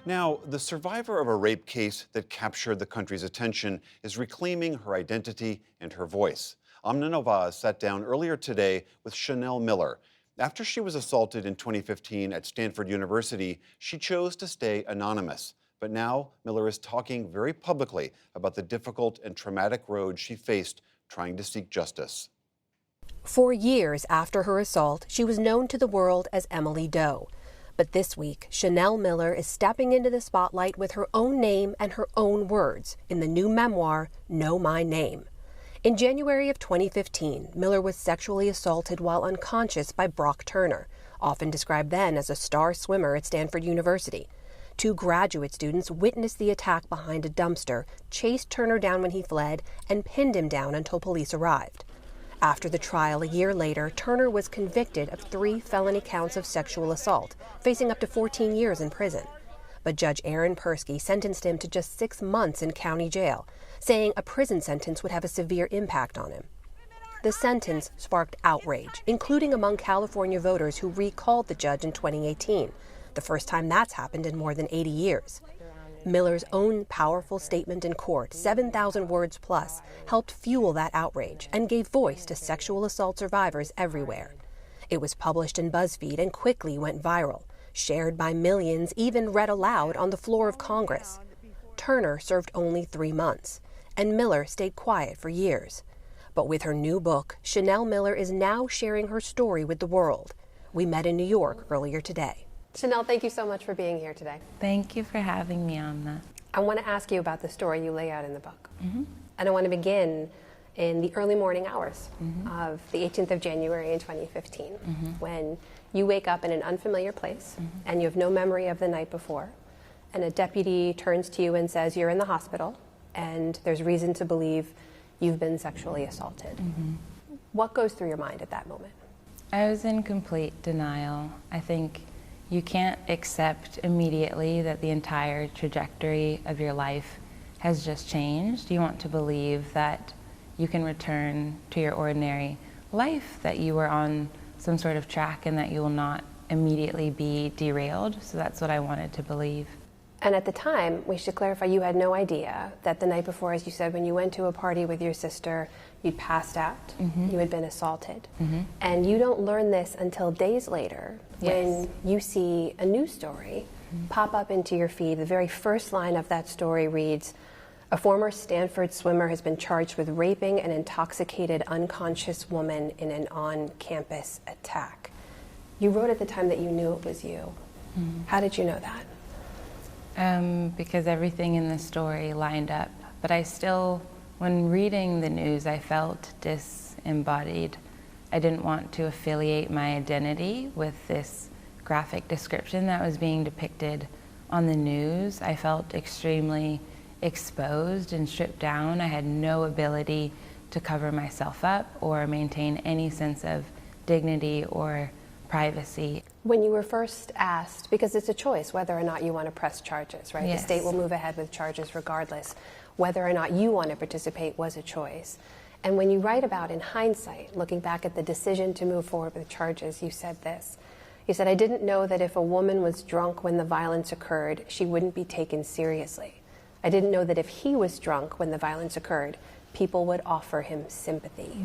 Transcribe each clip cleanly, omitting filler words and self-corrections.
Now, the survivor of a rape case that captured the country's attention is reclaiming her identity and her voice. Amna Nawaz sat down earlier today with Chanel Miller. After she was assaulted in 2015 at Stanford University, she chose to stay anonymous. But now, Miller is talking very publicly about the difficult and traumatic road she faced trying to seek justice. For years after her assault, she was known to the world as Emily Doe. But this week, Chanel Miller is stepping into the spotlight with her own name and her own words in the new memoir, Know My Name. In January of 2015, Miller was sexually assaulted while unconscious by Brock Turner, often described then as a star swimmer at Stanford University. Two graduate students witnessed the attack behind a dumpster, chased Turner down when he fled, and pinned him down until police arrived. After the trial a year later, Turner was convicted of 3 felony counts of sexual assault, facing up to 14 years in prison. But Judge Aaron Persky sentenced him to just 6 months in county jail, saying a prison sentence would have a severe impact on him. The sentence sparked outrage, including among California voters who recalled the judge in 2018, the first time that's happened in more than 80 years. Miller's own powerful statement in court, 7,000 words plus, helped fuel that outrage and gave voice to sexual assault survivors everywhere. It was published in BuzzFeed and quickly went viral, shared by millions, even read aloud on the floor of Congress. Turner served only 3 months, and Miller stayed quiet for years. But with her new book, Chanel Miller is now sharing her story with the world. We met in New York earlier today. Chanel, thank you so much for being here today. Thank you for having me, Amna. I want to ask you about the story you lay out in the book. And I want to begin in the early morning hours of the 18th of January in 2015, when you wake up in an unfamiliar place and you have no memory of the night before, and a deputy turns to you and says you're in the hospital and there's reason to believe you've been sexually assaulted. What goes through your mind at that moment? I was in complete denial. I think you can't accept immediately that the entire trajectory of your life has just changed. You want to believe that you can return to your ordinary life, that you were on some sort of track and that you will not immediately be derailed. So that's what I wanted to believe. And at the time, we should clarify, you had no idea that the night before, as you said, when you went to a party with your sister, you'd passed out, you had been assaulted. And you don't learn this until days later when you see a news story pop up into your feed. The very first line of that story reads, "A former Stanford swimmer has been charged with raping an intoxicated, unconscious woman in an on-campus attack." You wrote at the time that you knew it was you. How did you know that? Because everything in the story lined up. But I still, when reading the news, I felt disembodied. I didn't want to affiliate my identity with this graphic description that was being depicted on the news. I felt extremely exposed and stripped down. I had no ability to cover myself up or maintain any sense of dignity or privacy. When you were first asked, because it's a choice whether or not you want to press charges, right? Yes. The state will move ahead with charges regardless. Whether or not you want to participate was a choice. And when you write about, in hindsight, looking back at the decision to move forward with charges, you said this. You said, "I didn't know that if a woman was drunk when the violence occurred, she wouldn't be taken seriously. I didn't know that if he was drunk when the violence occurred, people would offer him sympathy."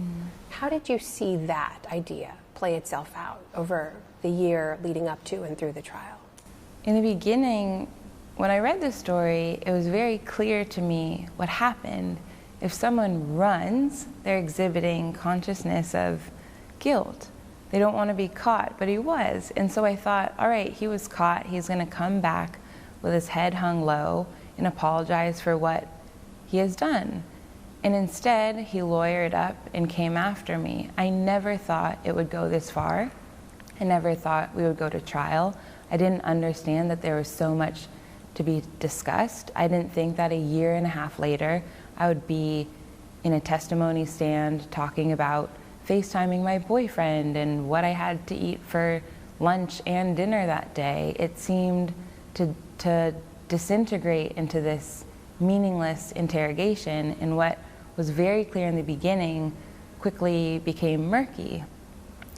How did you see that idea play itself out over the year leading up to and through the trial? In the beginning, when I read the story, it was very clear to me what happened. If someone runs, they're exhibiting consciousness of guilt. They don't want to be caught, but he was. And so I thought, all right, he was caught. He's going to come back with his head hung low and apologize for what he has done. And instead, he lawyered up and came after me. I never thought it would go this far. I never thought we would go to trial. I didn't understand that there was so much to be discussed. I didn't think that a year and a half later, I would be in a testimony stand talking about FaceTiming my boyfriend and what I had to eat for lunch and dinner that day. It seemed to disintegrate into this meaningless interrogation, and what was very clear in the beginning quickly became murky.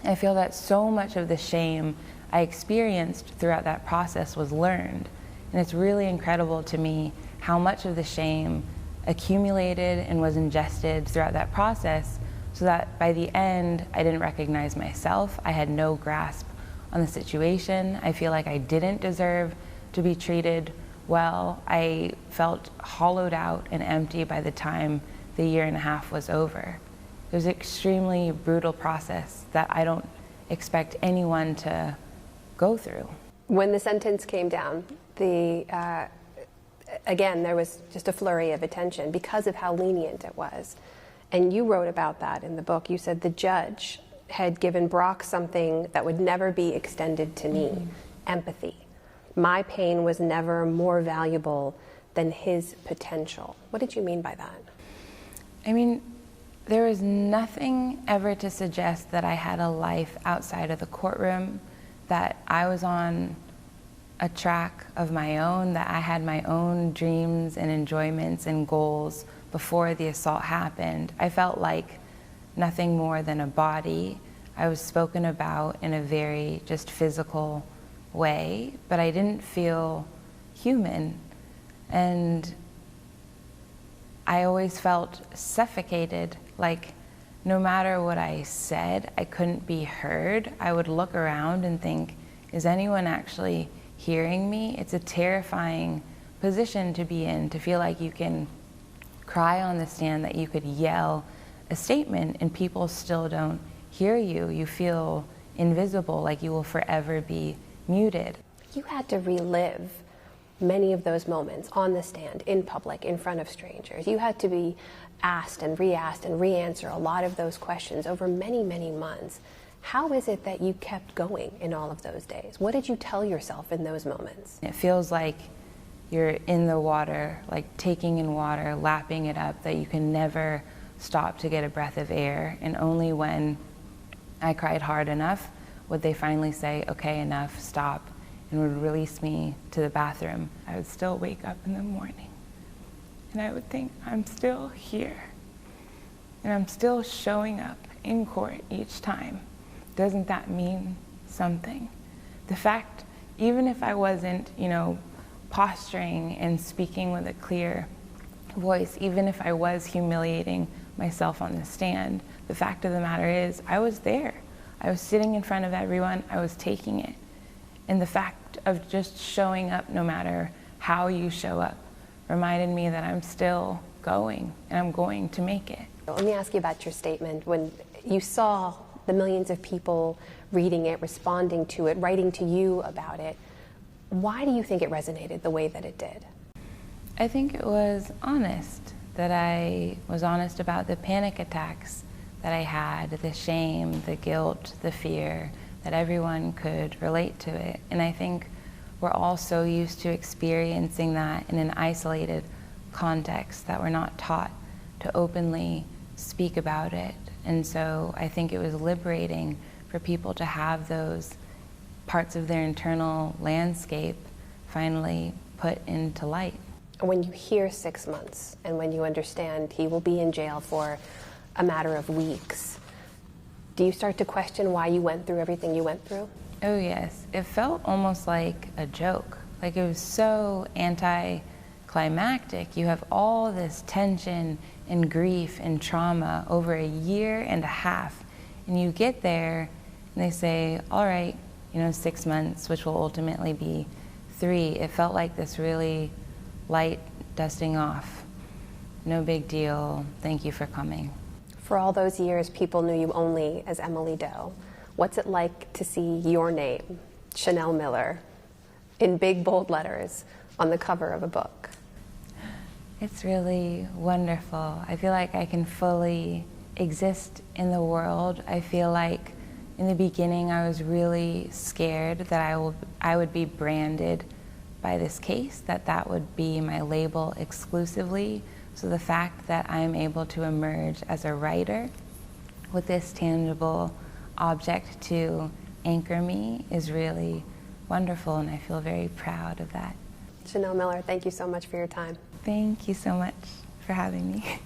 I feel that so much of the shame I experienced throughout that process was learned. And it's really incredible to me how much of the shame accumulated and was ingested throughout that process, so that by the end, I didn't recognize myself. I had no grasp on the situation. I feel like I didn't deserve to be treated well. I felt hollowed out and empty by the time the 1.5 years was over. It was an extremely brutal process that I don't expect anyone to go through. When the sentence came down, again, there was just a flurry of attention because of how lenient it was. And you wrote about that in the book. You said the judge had given Brock something that would never be extended to me, empathy. My pain was never more valuable than his potential. What did you mean by that? I mean, there was nothing ever to suggest that I had a life outside of the courtroom, that I was on a track of my own, that I had my own dreams and enjoyments and goals before the assault happened. I felt like nothing more than a body. I was spoken about in a very just physical way, but I didn't feel human. And I always felt suffocated, like no matter what I said, I couldn't be heard. I would look around and think, is anyone actually hearing me? It's a terrifying position to be in, to feel like you can cry on the stand, that you could yell a statement and people still don't hear you. You feel invisible, like you will forever be muted. You had to relive many of those moments on the stand, in public, in front of strangers. You had to be asked and re-asked and re-answer a lot of those questions over many, many months. How is it that you kept going in all of those days? What did you tell yourself in those moments? It feels like you're in the water, like taking in water, lapping it up, that you can never stop to get a breath of air. And only when I cried hard enough would they finally say, okay, enough, stop, and would release me to the bathroom. I would still wake up in the morning and I would think, I'm still here and I'm still showing up in court each time. Doesn't that mean something? The fact, even if I wasn't, posturing and speaking with a clear voice, even if I was humiliating myself on the stand, the fact of the matter is I was there. I was sitting in front of everyone, I was taking it. And the fact of just showing up, no matter how you show up, reminded me that I'm still going and I'm going to make it. Let me ask you about your statement. When you saw the millions of people reading it, responding to it, writing to you about it, why do you think it resonated the way that it did? I think it was honest, that I was honest about the panic attacks that I had, the shame, the guilt, the fear, that everyone could relate to it. And I think we're all so used to experiencing that in an isolated context that we're not taught to openly speak about it. And so I think it was liberating for people to have those parts of their internal landscape finally put into light. When you hear 6 months and when you understand he will be in jail for a matter of weeks, do you start to question why you went through everything you went through? Oh yes, it felt almost like a joke. Like it was so anticlimactic. You have all this tension and grief and trauma over 1.5 years, and you get there and they say, all right, 6 months, which will ultimately be 3. It felt like this really light dusting off. No big deal, thank you for coming. For all those years, people knew you only as Emily Doe. What's it like to see your name, Chanel Miller, in big, bold letters on the cover of a book? It's really wonderful. I feel like I can fully exist in the world. I feel like in the beginning I was really scared that I would be branded by this case, that would be my label exclusively. So the fact that I'm able to emerge as a writer with this tangible object to anchor me is really wonderful, and I feel very proud of that. Chanel Miller, thank you so much for your time. Thank you so much for having me.